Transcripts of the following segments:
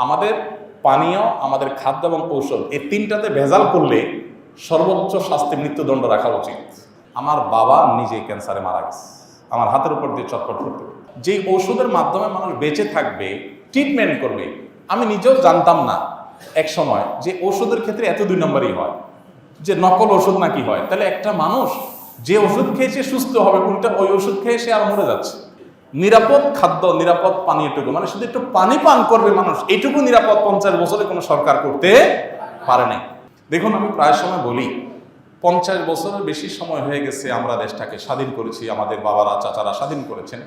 আমাদের পানীয়, আমাদের খাদ্য এবং ঔষধ এই তিনটাতে ভেজাল করলে সর্বোচ্চ শাস্তি মৃত্যুদণ্ড রাখা উচিত। আমার বাবা নিজে ক্যান্সারে মারা গেছে, আমার হাতের উপর দিয়ে চটপট করতে। যে ঔষধের মাধ্যমে মানুষ বেঁচে থাকবে, ট্রিটমেন্ট করবে, আমি নিজেও জানতাম না এক সময় যে ওষুধের ক্ষেত্রে এত দুই নম্বরই হয়, যে নকল ওষুধ নাকি হয়। তাহলে একটা মানুষ যে ওষুধ খেয়েছে সুস্থ হবে, উল্টা ওই ওষুধ খেয়ে সে আর মরে যাচ্ছে। নিরাপদ খাদ্য, নিরাপদ পানীয়টুকু, মানে শুধু একটু পানি পান করবে মানুষ, এইটুকু নিরাপদ 50 বছরে কোনো সরকার করতে পারে নাই। দেখুন, আমি প্রায় সময় বলি 50 বছরের বেশি সময় হয়ে গেছে আমরা দেশটাকে স্বাধীন করেছি, আমাদের বাবারা চাচারা স্বাধীন করেছেন।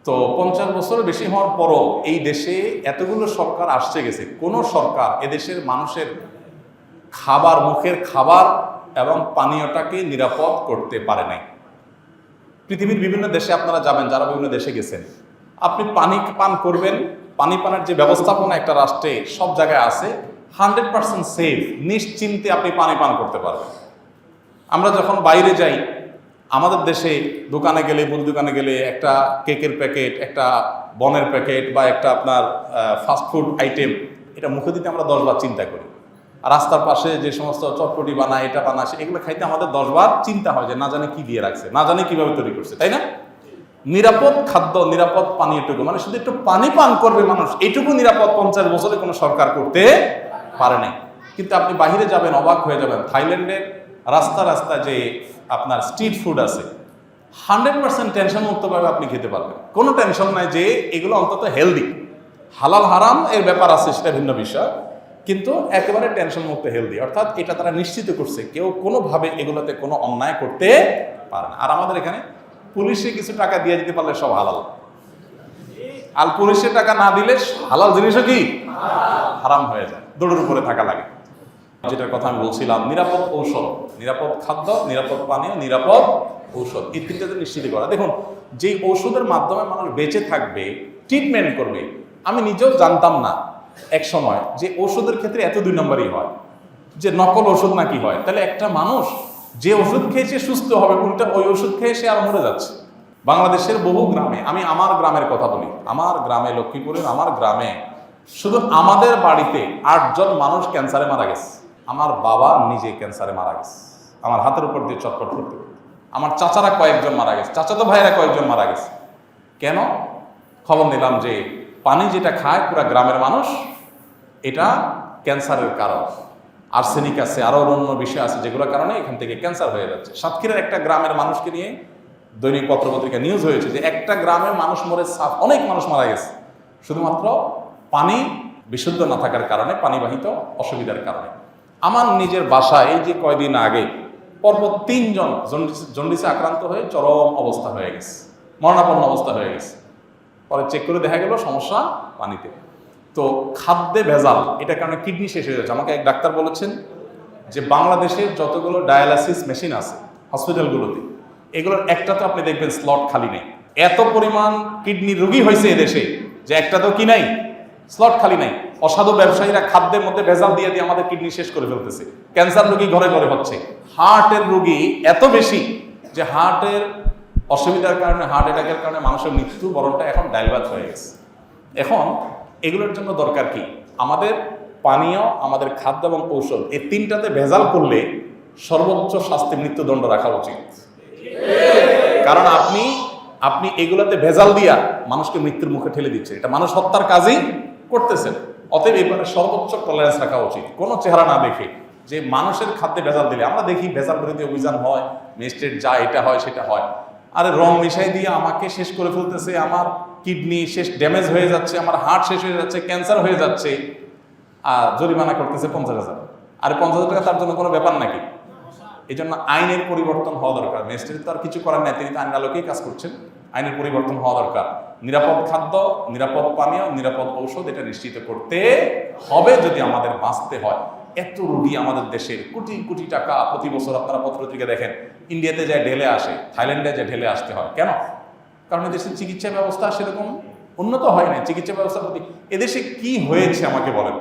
তো 50 বছরের বেশি হওয়ার পরও এই দেশে এতগুলো সরকার আসছে গেছে, কোনো সরকার এদেশের মানুষের খাবার, মুখের খাবার এবং পানীয়টাকে নিরাপদ করতে পারে নাই। পৃথিবীর বিভিন্ন দেশে আপনারা যাবেন, যারা বিভিন্ন দেশে গেছেন, আপনি পানি পান করবেন, পানি পানের যে ব্যবস্থাপনা একটা রাষ্ট্রে সব জায়গায় আছে, 100% সেফ, নিশ্চিন্তে আপনি পানি পান করতে পারবেন। আমরা যখন বাইরে যাই, আমাদের দেশে দোকানে গেলে, মুদি দোকানে গেলে একটা কেকের প্যাকেট, একটা বনের প্যাকেট বা একটা আপনার ফাস্টফুড আইটেম, এটা মুখে দিতে আমরা 10 বার চিন্তা করি। আর রাস্তার পাশে যে সমস্ত চটপটি বানায়, এটা বানায়, এগুলো খাইতে আমাদের 10 বার চিন্তা হয় যে না জানে কি দিয়ে রাখছে, না জানে কিভাবে তৈরি করছে, তাই না? নিরাপদ খাদ্য, নিরাপদ পানীয়টুকু, মানে শুধু একটু পানি পান করবে মানুষ, এইটুকু নিরাপদ 50 বছরে কোনো সরকার করতে পারে নাই। কিন্তু আপনি বাহিরে যাবেন, অবাক হয়ে যাবেন। থাইল্যান্ডের রাস্তা রাস্তা যে আপনার স্ট্রিট ফুড আছে, 100% টেনশন মুক্তভাবে আপনি খেতে পারবেন, কোনো টেনশন নাই যে এগুলো অন্তত হেলদি। হালাল হারাম এর ব্যাপার আছে, সেটা ভিন্ন বিষয়, কিন্তু একেবারে টেনশন মুক্ত হেলদি। অর্থাৎ এটা তারা নিশ্চিত করছে কেউ কোনোভাবে এগুলোতে কোনো অন্যায় করতে পারে না। আর আমাদের এখানে পুলিশে কিছু টাকা দিয়ে দিতে পারলে সব হালাল, আর পুলিশে টাকা না দিলে হালাল জিনিসও কি হারাম হয়ে যায়, দৌড়ের উপরে থাকা লাগে। যেটার কথা আমি বলছিলাম, নিরাপদ ঔষধ, নিরাপদ খাদ্য, নিরাপদ পানীয়, নিরাপদ ঔষধ, এই তিনটাতে নিশ্চিত করা। দেখুন, যেই ঔষধের মাধ্যমে মানুষ বেঁচে থাকবে, ট্রিটমেন্ট করবে, আমি নিজেও জানতাম না এক সময় যে ওষুধের ক্ষেত্রে এত দুই নম্বরই হয়, যে নকল ওষুধ নাকি হয়। তাহলে একটা মানুষ যে ওষুধ খেয়েছে সুস্থ হবে, উল্টা ওই ওষুধ খেয়ে সে আর মরে যাচ্ছে। বাংলাদেশের বহু গ্রামে, আমি আমার গ্রামের কথা বলি, আমার গ্রামে, লক্ষ্মীপুরের আমার গ্রামে, শুধু আমাদের বাড়িতে 8 জন মানুষ ক্যান্সারে মারা গেছে। আমার বাবা নিজে ক্যান্সারে মারা গেছে, আমার হাতের উপর দিয়ে চটপট করতে। আমার চাচারা কয়েকজন মারা গেছে, চাচাতো ভাইয়েরা কয়েকজন মারা গেছে। কেন? খবর নিলাম যে পানি যেটা খায় পুরা গ্রামের মানুষ, এটা ক্যান্সারের কারণ। আর্সেনিক আছে, আরও অন্য বিষয় আছে, যেগুলোর কারণে এখান থেকে ক্যান্সার হয়ে যাচ্ছে। সাতক্ষীরার একটা গ্রামের মানুষকে নিয়ে দৈনিক পত্রপত্রিকা নিউজ হয়েছে যে একটা গ্রামে মানুষ মরে, অনেক মানুষ মারা গেছে শুধুমাত্র পানি বিশুদ্ধ না থাকার কারণে, পানিবাহিত অসুবিধার কারণে। আমার নিজের বাসায় এই যে কয়দিন আগে পরপর 3 জন জন্ডিসে আক্রান্ত হয়ে চরম অবস্থা হয়ে গেছে, মরণাপন্ন অবস্থা হয়ে গেছে। পরে চেক করে দেখা গেল সমস্যা পানিতে। তো খাদ্যে ভেজাল, এটার কারণে কিডনি শেষ হয়ে যাচ্ছে। আমাকে এক ডাক্তার বলেছেন যে বাংলাদেশের যতগুলো ডায়ালাসিস মেশিন আছে হসপিটালগুলোতে, এগুলোর একটা তো আপনি দেখবেন স্লট খালি নেই। এত পরিমাণ কিডনি রোগী হয়েছে এদেশে যে একটা তো কি নাই, স্লট খালি নাই। অসাধু ব্যবসায়ীরা খাদ্যের মধ্যে ভেজাল দিয়ে দিয়ে আমাদের কিডনি শেষ করে ফেলতেছে। ক্যান্সার রোগী ঘরে ঘরে হচ্ছে, হার্টের রোগী এত বেশি যে হার্টের অসুবিধার কারণে, হার্ট অ্যাটাকের কারণে মানুষের মৃত্যু বরণটা এখন ডাইলভার্ট হয়ে গেছে। এখন এগুলোর জন্য দরকার কি? আমাদের পানীয়, আমাদের খাদ্য এবং ঔষধ এই তিনটাতে ভেজাল করলে সর্বোচ্চ শাস্তি মৃত্যুদণ্ড রাখা উচিত। কারণ আপনি এগুলোতে ভেজাল দিয়া মানুষকে মৃত্যুর মুখে ঠেলে দিচ্ছে, এটা মানুষ হত্যার কাজই করতেছেন। অতএব এবারে সর্বোচ্চ টলারেন্স রাখা উচিত, কোনো চেহারা না দেখে যে মানুষের খাদ্যে ভেজাল দিলে। আমরা দেখি ভেজাল বিরোধী অভিযান হয়, ম্যাজিস্ট্রেট যা এটা হয় সেটা হয়, আরে রং মিশাই দিয়ে আমাকে শেষ করে ফেলতেছে, আমার কিডনি শেষ, ড্যামেজ হয়ে যাচ্ছে, আমার হার্ট শেষ হয়ে যাচ্ছে, ক্যান্সার হয়ে যাচ্ছে, আর জরিমানা করতেছে 50,000। আরে 50,000 টাকা তার জন্য কোনো ব্যাপার নাকি? এই জন্য আইনের পরিবর্তন হওয়া দরকার। ম্যাজিস্ট্রেট তো আর কিছু করার নাই, তিনি তো আইনের আলোকেই কাজ করছেন। আইনের পরিবর্তন হওয়া দরকার। নিরাপদ খাদ্য, নিরাপদ পানীয়, নিরাপদ ঔষধ, এটা নিশ্চিত করতে হবে যদি আমাদের বাঁচতে হয়। এত রোগী আমাদের দেশের, কোটি কোটি টাকা প্রতি বছর আপনারা পত্রপত্রিকা দেখেন, ইন্ডিয়াতে যায় ঢেলে আসে, থাইল্যান্ডে যায় ঢেলে আসতে হয়। কেন? কারণ এদেশের চিকিৎসা ব্যবস্থা সেরকম উন্নত হয় না। চিকিৎসা ব্যবস্থার প্রতি এদেশে কি হয়েছে আমাকে বলেন?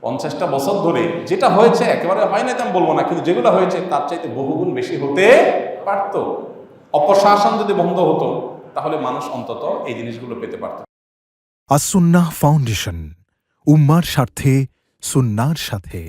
50টা বছর ধরে যেটা হয়েছে একেবারে হয় না আমি বলবো না, কিন্তু যেগুলো হয়েছে তার চাইতে বহুগুণ বেশি হতে পারত। অপশাসন যদি বন্ধ হতো তাহলে মানুষ অন্তত এই জিনিসগুলো পেতে পারত। আস-সুন্নাহ ফাউন্ডেশন, উম্মার স্বার্থে সুন্নাহর সাথে।